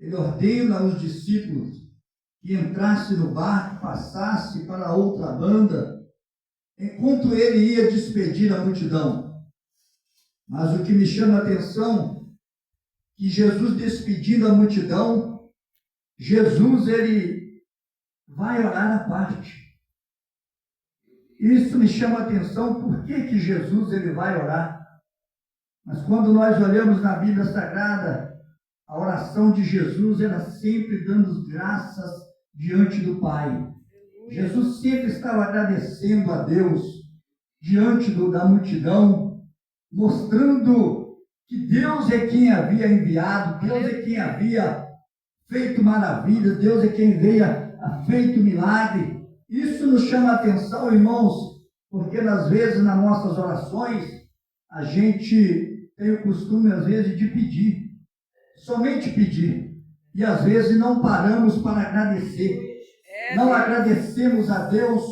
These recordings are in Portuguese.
ele ordena aos discípulos que entrasse no barco, passasse para a outra banda, enquanto ele ia despedir a multidão. Mas o que me chama a atenção, que Jesus despedindo a multidão, Jesus ele vai orar à parte. Isso me chama a atenção, por que Jesus ele vai orar? Mas quando nós olhamos na Bíblia Sagrada, a oração de Jesus era sempre dando graças diante do Pai. Jesus sempre estava agradecendo a Deus diante da multidão, mostrando que Deus é quem havia enviado, Deus é quem havia feito maravilhas, Deus é quem havia feito milagre. Isso nos chama a atenção, irmãos, porque às vezes nas nossas orações a gente tem o costume às vezes de pedir, somente pedir, e às vezes não paramos para agradecer. Não agradecemos a Deus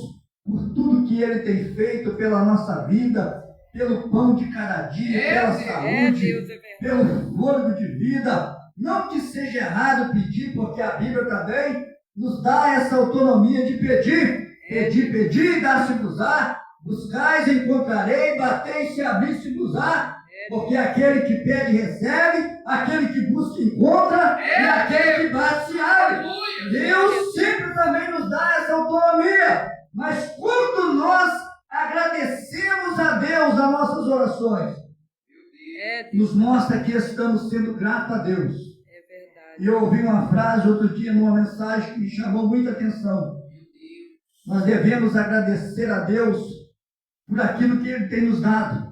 por tudo que Ele tem feito pela nossa vida, pelo pão de cada dia, pela saúde, pelo fôlego de vida. Não que seja errado pedir, porque a Bíblia também nos dá essa autonomia de pedir. Pedir, dar-se-vos-á, buscais, encontrarei, batei, se abrir-se-vos-á. Porque aquele que pede, recebe, aquele que busca, encontra, e aquele que bate, se abre. Deus sempre também nos dá essa autonomia. Mas quando nós agradecemos a Deus nas nossas orações, nos mostra que estamos sendo gratos a Deus. E eu ouvi uma frase outro dia numa mensagem que me chamou muita atenção. Nós devemos agradecer a Deus por aquilo que Ele tem nos dado.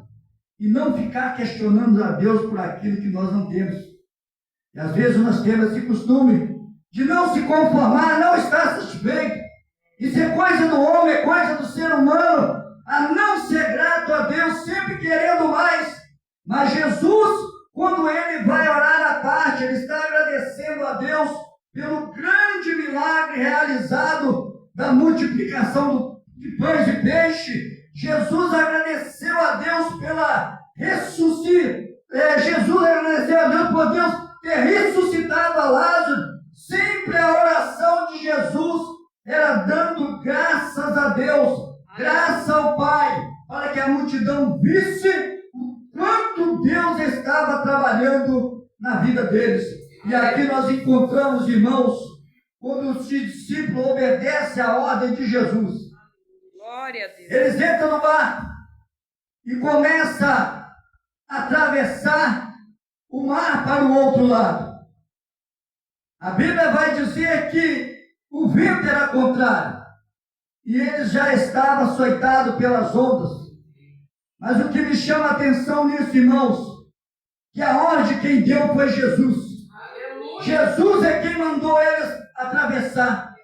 E não ficar questionando a Deus por aquilo que nós não temos. E às vezes nós temos esse costume de não se conformar, não estar satisfeito. Isso é coisa do homem, é coisa do ser humano, a não ser grato a Deus, sempre querendo mais. Mas Jesus, quando Ele vai orar à parte, Ele está agradecendo a Deus pelo grande milagre realizado da multiplicação de pães e peixe. Jesus agradeceu a Deus pela ressuscitação. Jesus agradeceu a Deus por Deus ter ressuscitado a Lázaro. Sempre a oração de Jesus era dando graças a Deus, graças ao Pai, para que a multidão visse o quanto Deus estava trabalhando na vida deles. E aqui nós encontramos, irmãos, quando os discípulos obedecem à ordem de Jesus. Glória a Deus. Eles entram no barco e começam a atravessar o mar para o outro lado. A Bíblia vai dizer que o vento era contrário e eles já estavam açoitados pelas ondas. Mas o que me chama a atenção nisso, irmãos, que a ordem quem deu foi Jesus. Aleluia. Jesus é quem mandou eles atravessar.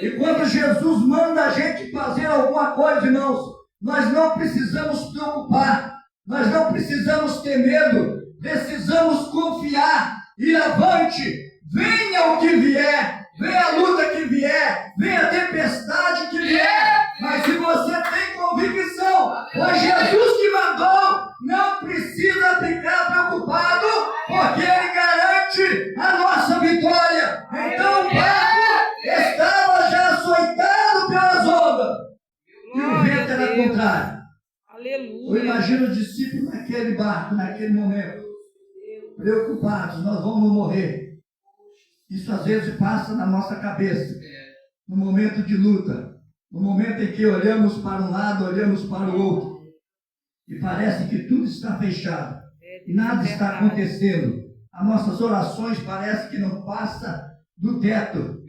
E quando Jesus manda a gente fazer alguma coisa, irmãos, nós não precisamos preocupar, nós não precisamos ter medo, precisamos confiar, ir avante, venha o que vier, venha a luta que vier, venha a tempestade que vier, mas se você tem convicção, foi Jesus que mandou, não precisa ficar preocupado, porque Ele garante a nossa vitória. Então o barco estava já açoitado pelas ondas e o vento era contrário. Aleluia. Eu imagino os discípulos naquele barco, naquele momento, preocupados, nós vamos morrer. Isso às vezes passa na nossa cabeça, no momento de luta, no momento em que olhamos para um lado, olhamos para o outro, e parece que tudo está fechado, e nada está acontecendo. As nossas orações parecem que não passam do teto.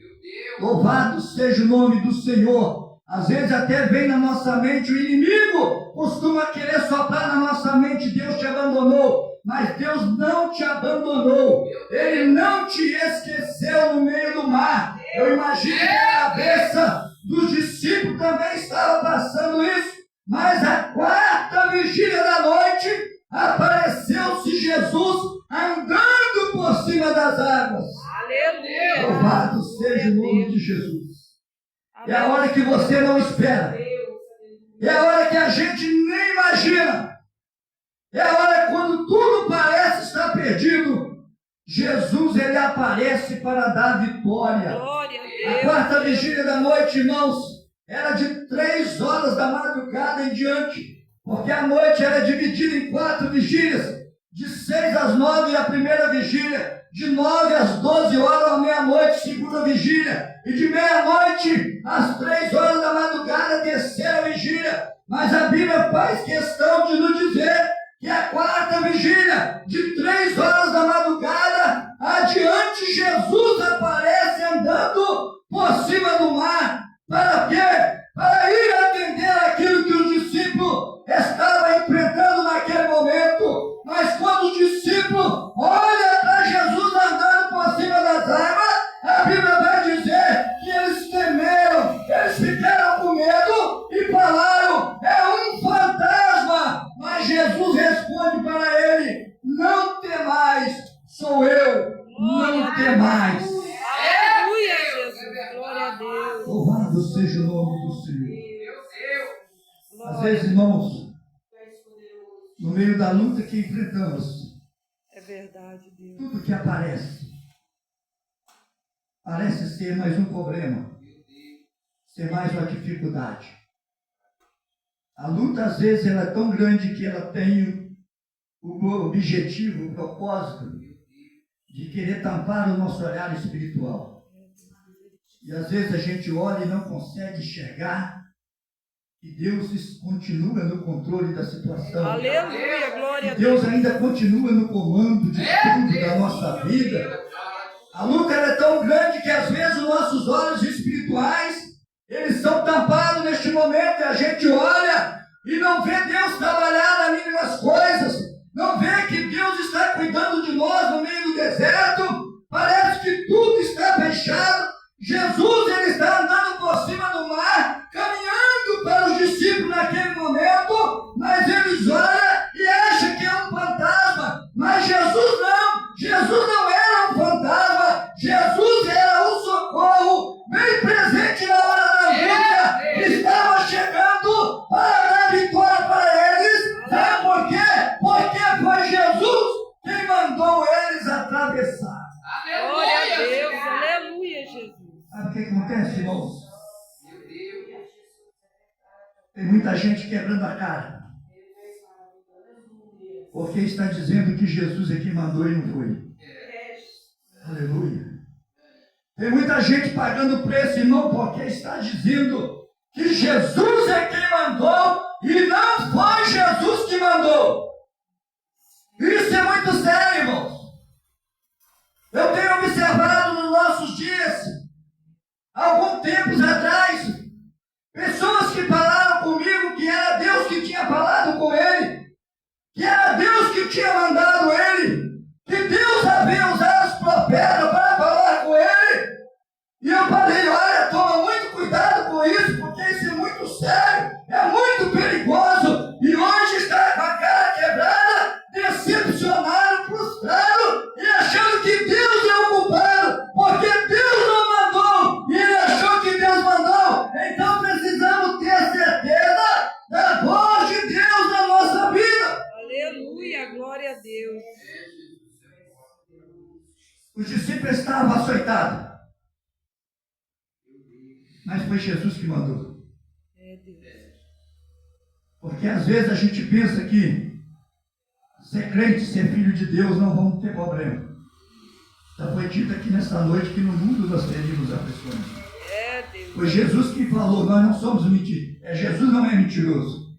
Louvado seja o nome do Senhor. Às vezes até vem na nossa mente o inimigo, costuma querer soprar na nossa mente, Deus te abandonou. Mas Deus não te abandonou. Ele não te esqueceu no meio do mar. Eu imagino que a cabeça dos discípulos também estava passando isso. Mas a quarta vigília da noite, apareceu-se Jesus andando por cima das águas. Aleluia. Louvado seja o nome de Jesus. É a hora que você não espera. É a hora que a gente nem imagina. É a hora quando tudo parece estar perdido. Jesus, ele aparece para dar vitória. Glória a A Deus. quarta vigília da noite, irmãos, era de 3 horas da madrugada em diante, porque a noite era dividida em 4 vigílias, de 6 às 9 a primeira vigília, de 9 às 12 horas à meia-noite, segunda vigília, e de meia-noite às 3 horas da madrugada, terceira vigília. Mas a Bíblia faz questão de nos dizer que a quarta vigília, de 3 horas da madrugada adiante, Jesus aparece andando por cima do mar. Para quê? Para ir atender aquilo que os discípulos estavam enfrentando naquele momento. Mas quando os discípulos olham para Jesus andando por cima das águas, a Bíblia vai dizer que eles temeram, eles ficaram com medo e falaram: é um fantasma. Mas Jesus responde para ele: não temais, sou eu, não temais. Aleluia, Jesus. Glória a Deus. Louvado seja o nome do Senhor. Às vezes, irmãos, no meio da luta que enfrentamos, É verdade, Deus. tudo que aparece parece ser mais um problema, ser mais uma dificuldade. A luta, às vezes, ela é tão grande que ela tem o objetivo, o propósito de querer tampar o nosso olhar espiritual. E às vezes a gente olha e não consegue enxergar que Deus continua no controle da situação. Aleluia, glória a Que Deus. Deus ainda continua no comando de tudo da nossa vida. A luta é tão grande que às vezes os nossos olhos espirituais, eles são tampados neste momento e a gente olha e não vê Deus trabalhar nas mínimas coisas. Não vê que Deus está cuidando de nós no meio do deserto. Parece que tudo está fechado. Jesus, ele está andando por cima do mar, caminhando para os discípulos naquele momento, mas eles olham e acham que é um fantasma. Mas Jesus não. Jesus não era um fantasma. Jesus era o socorro bem presente na hora da luta. Estava chegando para dar vitória para eles. Sabe por quê? Porque foi Jesus quem mandou eles atravessar. Glória a Deus. Aleluia, Jesus. Sabe o que acontece, irmãos? Tem muita gente quebrando a cara, porque está dizendo que Jesus é quem mandou e não foi. Aleluia. Tem muita gente pagando preço, irmão, porque está dizendo que Jesus é quem mandou e não foi Jesus que mandou. Isso é muito sério, irmãos. Eu tenho observado nos nossos dias, algum tempos atrás, pessoas que falaram comigo que era Deus que tinha falado com ele, que era Deus que tinha mandado ele, que Deus havia usado os profetas para falar com ele. E eu falei: olha, toma muito cuidado com isso, porque isso é muito sério, é muito perigoso. E hoje está com a cara quebrada, decepcionado, frustrado, e achando que Deus é o culpado, porque Deus não mandou, e ele achou que Deus mandou. Então precisamos ter certeza da voz de Deus na nossa vida. Aleluia, glória a Deus. Os discípulos estavam açoitados, mas foi Jesus que mandou. É Deus. Porque às vezes a gente pensa que ser crente, ser filho de Deus, não vamos ter problema. Já foi dito aqui nesta noite que no mundo nós teríamos aflições. É Deus. Foi Jesus que falou, nós não somos mentirosos. Jesus não é mentiroso.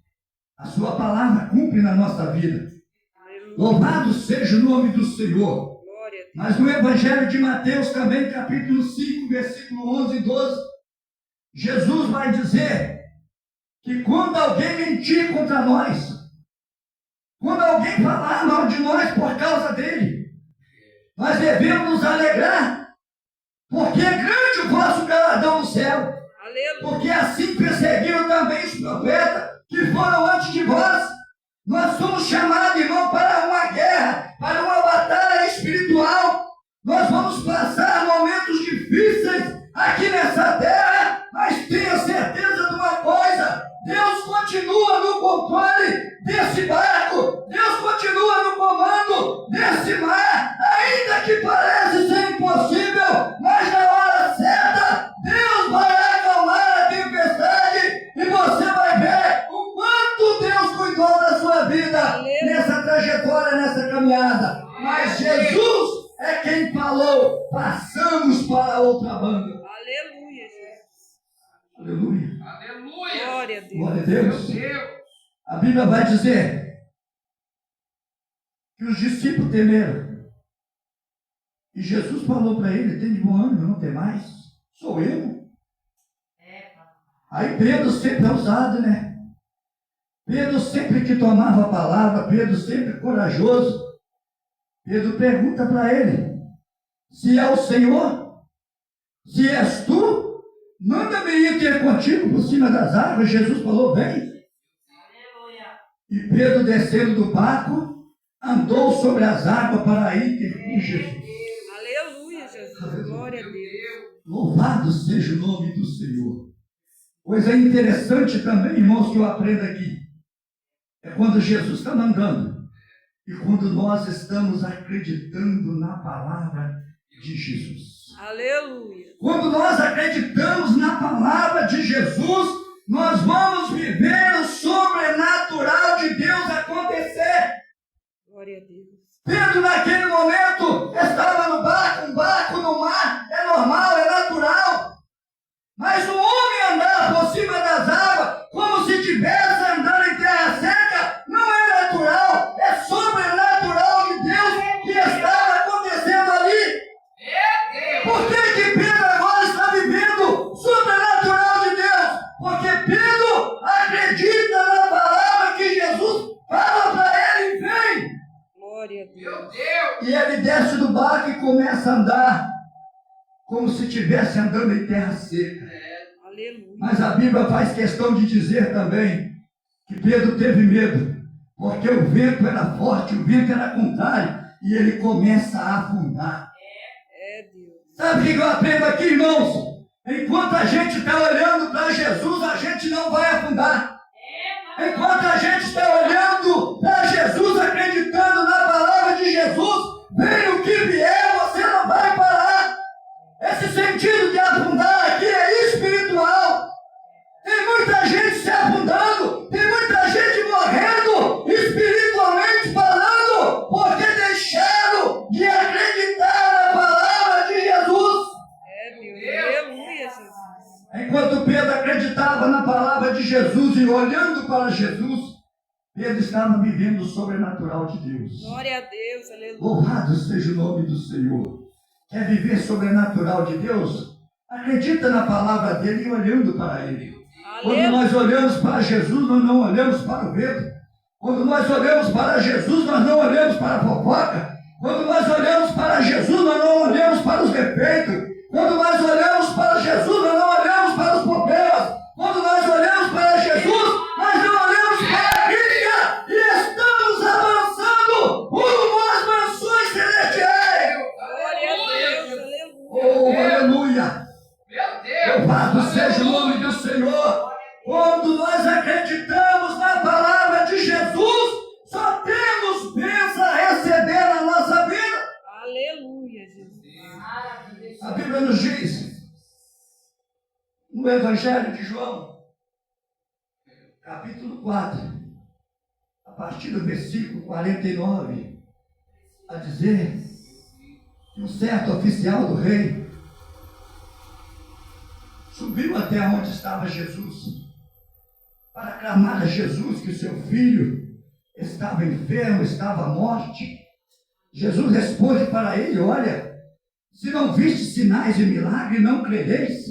A sua palavra cumpre na nossa vida. Aleluia. Louvado seja o nome do Senhor. Glória a Deus. Mas no Evangelho de Mateus também, capítulo 5, versículo 11 e 12, Jesus vai dizer que quando alguém mentir contra nós, quando alguém falar mal de nós por causa dele, nós devemos nos alegrar, porque é grande o vosso galardão no céu. Aleluia. Porque assim perseguiram também os profetas que foram antes de vós. Nós somos chamados, irmão, para uma guerra, para uma batalha espiritual. Nós vamos passar momentos difíceis aqui nessa terra, mas tenha certeza de uma coisa: Deus continua no controle desse barco, Deus continua no comando desse mar, ainda que falou, passamos para outra banda. Aleluia, Jesus. Aleluia. Aleluia. Glória a Deus. Glória a Deus. Meu Deus. A Bíblia vai dizer que os discípulos temeram. E Jesus falou para ele, tem de bom ânimo, não tem mais. Sou eu. Aí Pedro sempre é ousado, né? Pedro sempre que tomava a palavra, Pedro sempre corajoso. Pedro pergunta para ele, se é o Senhor, se és tu, manda-me ir ter contigo por cima das águas. Jesus falou, vem. E Pedro, descendo do barco, andou sobre as águas para ir ter com Jesus. Aleluia, Jesus. Glória a Deus. Louvado seja o nome do Senhor. Coisa interessante também, irmãos, que eu aprendo aqui, é quando Jesus está andando e quando nós estamos acreditando na palavra de Jesus. Aleluia. Quando nós acreditamos na palavra de Jesus, nós vamos viver o sobrenatural de Deus acontecer. Glória a Deus. Pedro, naquele momento, estava no barco, um barco no mar, é normal, é natural. Mas o homem andar por cima das águas, como se estivesse andando em terra seca, não é natural, é sobrenatural de Deus que estava acontecendo ali. Por que Pedro agora está vivendo sobrenatural de Deus? Porque Pedro acredita na palavra que Jesus fala para ele e vem. Glória a Meu Deus. Deus. E ele desce do barco e começa a andar como se estivesse andando em terra seca. Aleluia. Mas a Bíblia faz questão de dizer também que Pedro teve medo, porque o vento era forte, o vento era contrário, e ele começa a afundar. É Deus. Sabe o que eu aprendo aqui, irmãos? Enquanto a gente está olhando para Jesus, a gente não vai afundar. Enquanto a gente está olhando para Jesus, acreditando na palavra de Jesus, venha o que vier, você não vai parar. Esse sentido de afundar aqui é espiritual. Tem muita gente se afundando, tem muita gente morrendo, espiritualmente falando, porque deixaram de acreditar na palavra de Jesus. É Deus. Aleluia, Jesus. Enquanto Pedro acreditava na palavra de Jesus e olhando para Jesus, Pedro estava vivendo o sobrenatural de Deus. Glória a Deus. Aleluia. Louvado seja o nome do Senhor. Quer viver sobrenatural de Deus? Acredita na palavra dele e olhando para ele. Quando Aleluia. nós olhamos para Jesus, nós não olhamos para o vento. Quando nós olhamos para Jesus, nós não olhamos para a fofoca. Quando nós olhamos para Jesus, nós não olhamos para os defeitos. Quando nós olhamos para Jesus, nós não olhamos para os problemas. Quando nós olhamos para Jesus, nós não olhamos para a crítica. E estamos avançando rumo às mansões celestiais. Glória a Deus. Aleluia. Oh, aleluia. Meu Deus. Louvado seja o nome do Senhor. Quando nós acreditamos na palavra de Jesus, só temos bênção a receber na nossa vida. Aleluia, Jesus. A Bíblia nos diz, no Evangelho de João, capítulo 4, a partir do versículo 49, a dizer que um certo oficial do rei subiu até onde estava Jesus, para clamar a Jesus que seu filho estava enfermo, estava à morte. Jesus responde para ele, olha, se não viste sinais de milagre, não crereis.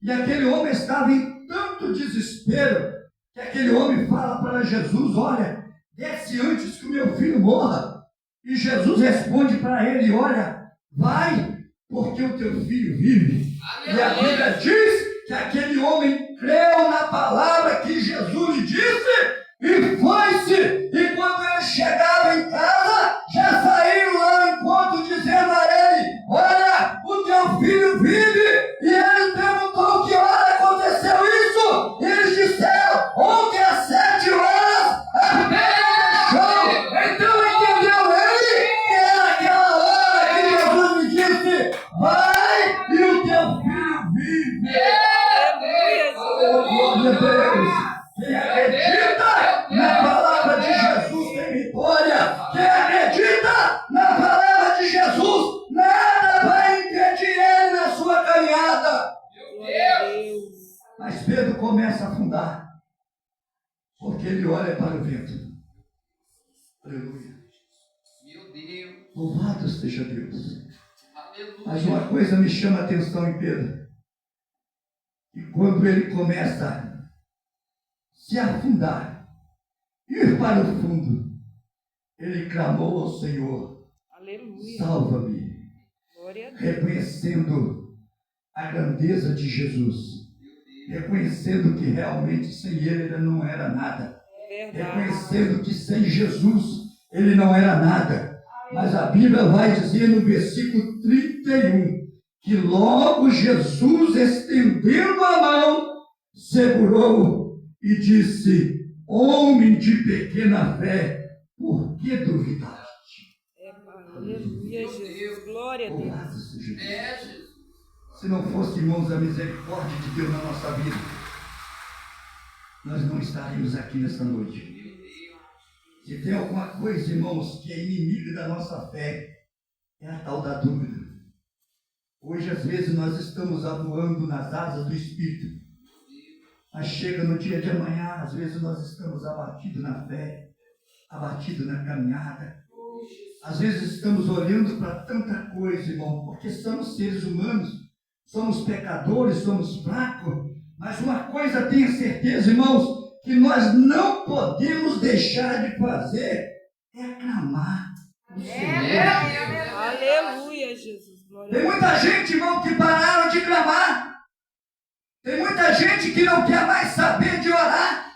E aquele homem estava em tanto desespero, que aquele homem fala para Jesus, olha, desce antes que o meu filho morra. E Jesus responde para ele, olha, vai, porque o teu filho vive. E a Bíblia diz que aquele homem creu na palavra que Jesus lhe disse e foi-se. E quando ele chegava em casa, já saíram lá ao encontro dizendo a ele, olha, o teu filho vive. E ele perguntou que hora aconteceu isso. E eles disseram, ontem às 7 horas, a pedra deixou. Então entendeu ele que era aquela hora que Jesus me disse, vai e o teu filho vive. Oh, glória a Deus. Quem acredita na palavra de Jesus tem vitória. Quem acredita na palavra de Jesus, nada porque ele olha para o vento. Aleluia. Meu Deus. Louvado seja Deus. Aleluia. Mas uma coisa me chama a atenção em Pedro. E quando ele começa a se afundar, ir para o fundo, ele clamou ao Senhor: Aleluia. salva-me, Glória a Deus. reconhecendo a grandeza de Jesus, reconhecendo que realmente sem ele não era nada, Verdade. reconhecendo que sem Jesus ele não era nada. Mas a Bíblia vai dizer no versículo 31 que logo Jesus, estendendo a mão, segurou e disse: homem de pequena fé, por que duvidaste? É, Pai. Aleluia, Jesus. Glória a Deus. Louvado seja Deus. É, Jesus. Se não fosse, irmãos, a misericórdia de Deus na nossa vida, nós não estaríamos aqui nessa noite. Meu Deus. Se tem alguma coisa, irmãos, que é inimiga da nossa fé, é a tal da dúvida. Hoje, às vezes, nós estamos voando nas asas do Espírito, mas chega no dia de amanhã, às vezes nós estamos abatidos na fé, abatidos na caminhada. Às vezes estamos olhando para tanta coisa, irmão, porque somos seres humanos, somos pecadores, somos fracos, mas uma coisa tenha certeza, irmãos, que nós não podemos deixar de fazer é aclamar o Senhor. Aleluia, Jesus. Glória Tem a Deus. muita gente, irmão, que pararam de clamar. Tem muita gente que não quer mais saber de orar.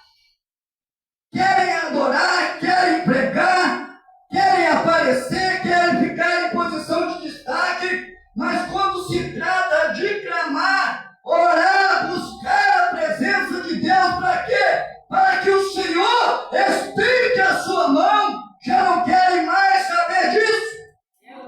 Querem adorar, querem pregar, querem aparecer, querem ficar em posição de destaque, mas quando se trata de clamar, orar, buscar a presença de Deus, para quê? Para que o Senhor estende a sua mão, já não querem mais saber disso.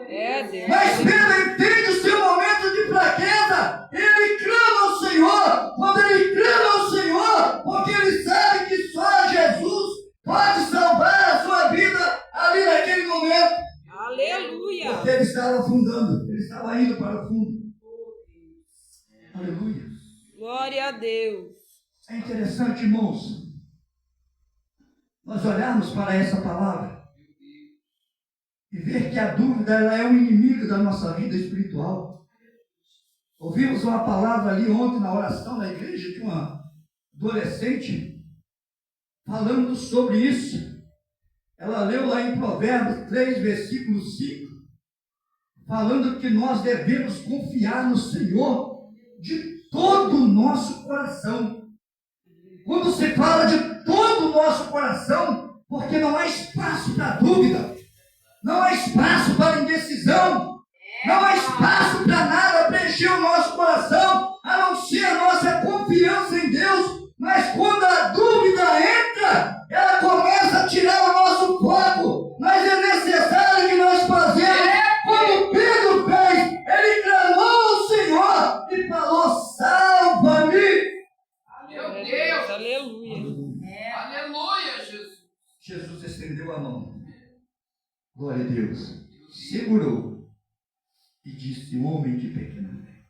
É, Deus. Mas Pedro entende o seu momento de fraqueza, ele clama ao Senhor. Quando ele clama ao Senhor, porque ele sabe que só Jesus pode salvar a sua vida ali naquele momento. Aleluia. Porque ele estava afundando, ele estava indo para o fundo. Aleluia. Glória a Deus. É interessante, irmãos, nós olharmos para essa palavra e ver que a dúvida ela é um inimigo da nossa vida espiritual. Ouvimos uma palavra ali ontem na oração da igreja de uma adolescente falando sobre isso. Ela leu lá em Provérbios 3, versículo 5, falando que nós devemos confiar no Senhor de todo o nosso coração. Quando se fala de todo o nosso coração, porque não há espaço para dúvida, não há espaço para indecisão, não há espaço para nada preencher o nosso coração, a não ser a nossa confiança em Deus. Mas quando a dúvida entra, ela começa a tirar o nosso foco. Mas é necessário que nós façamos como Pedro fez. Ele clamou ao Senhor e falou: salva-me. Meu Deus. Aleluia. Aleluia, Jesus. Jesus estendeu a mão. Glória a Deus. Segurou e disse: homem de pequena fé.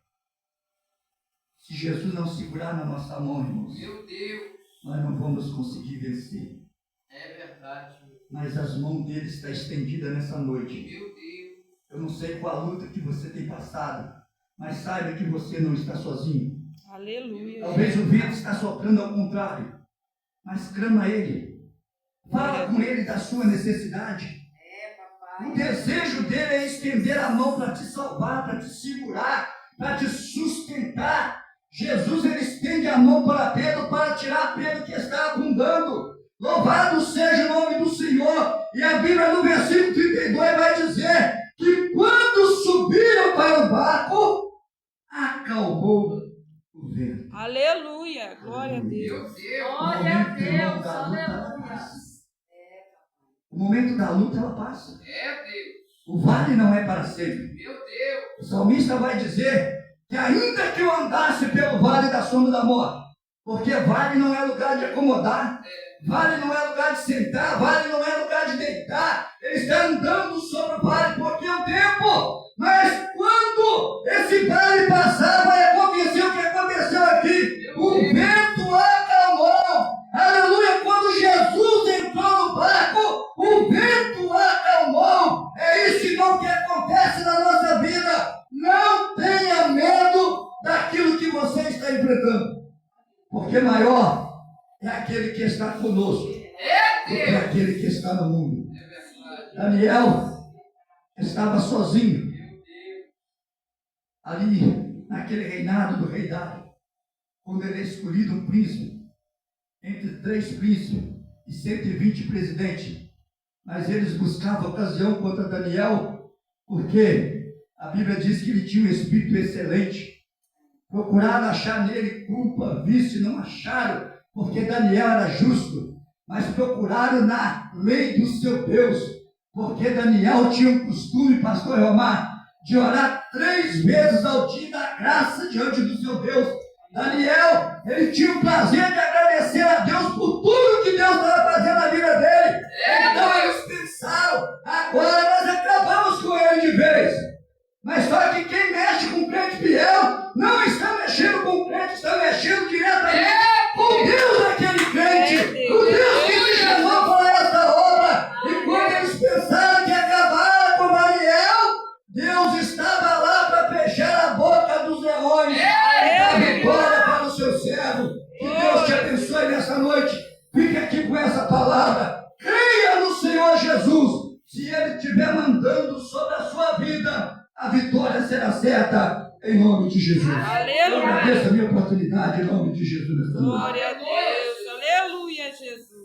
Se Jesus não segurar na nossa mão, irmãos, Meu Deus. nós não vamos conseguir vencer. É verdade. Mas as mãos dele estão estendidas nessa noite. Meu Deus. Eu não sei qual a luta que você tem passado, mas saiba que você não está sozinho. Aleluia. Talvez o vento está soprando ao contrário, mas clama a ele. Fala com ele da sua necessidade. O desejo dele é estender a mão para te salvar, para te segurar, para te sustentar. Jesus, ele estende a mão para Pedro, para tirar Pedro que está afundando. Louvado seja o nome do Senhor. E a Bíblia no versículo 32 vai dizer que quando subiram para o barco, acalmou o vento. Aleluia. Glória a Deus. Meu Deus. Glória a Deus, aleluia. aleluia. O momento da luta ela passa. É Deus. O vale não é para sempre. Meu Deus. O salmista vai dizer que ainda que eu andasse pelo vale da sombra da morte, porque vale não é lugar de acomodar, vale não é lugar de sentar, vale não é lugar de deitar. Ele está andando sobre o vale porque é o tempo. Mas quando esse vale passar, vai acontecer o que aconteceu aqui. O vento acalmou. Aleluia. Quando Jesus Porque maior é aquele que está conosco É do que Deus. aquele que está no mundo. É verdade. Daniel estava sozinho Meu Deus. ali naquele reinado do rei Dário, quando ele é escolhido um príncipe entre 3 príncipes e 120 presidentes. Mas eles buscavam ocasião contra Daniel, porque a Bíblia diz que ele tinha um espírito excelente. Procuraram achar nele culpa, vício, não acharam, porque Daniel era justo, mas procuraram na lei do seu Deus, porque Daniel tinha um costume, pastor Romar, de orar 3 vezes ao dia da graça diante do seu Deus. Daniel, ele tinha o prazer de agradecer a Deus por tudo que Deus estava fazendo na vida dele. Então eles pensaram, agora nós acabamos com ele de vez. Mas só que quem mexe com o crente fiel não está mexendo com o crente, está mexendo diretamente com Deus daquele crente, o Deus que te chamou para essa obra. E quando eles pensaram que acabaram com Daniel, Deus estava lá para fechar a boca dos leões. Dá vitória para o seu servo. Que Deus te abençoe nessa noite. Fique aqui com essa palavra. Creia no Senhor Jesus. Se Ele estiver mandando sobre a sua vida, a vitória será certa em nome de Jesus. Aleluia. Eu agradeço a minha oportunidade em nome de Jesus nessa noite. Glória a Deus. Aleluia, Jesus.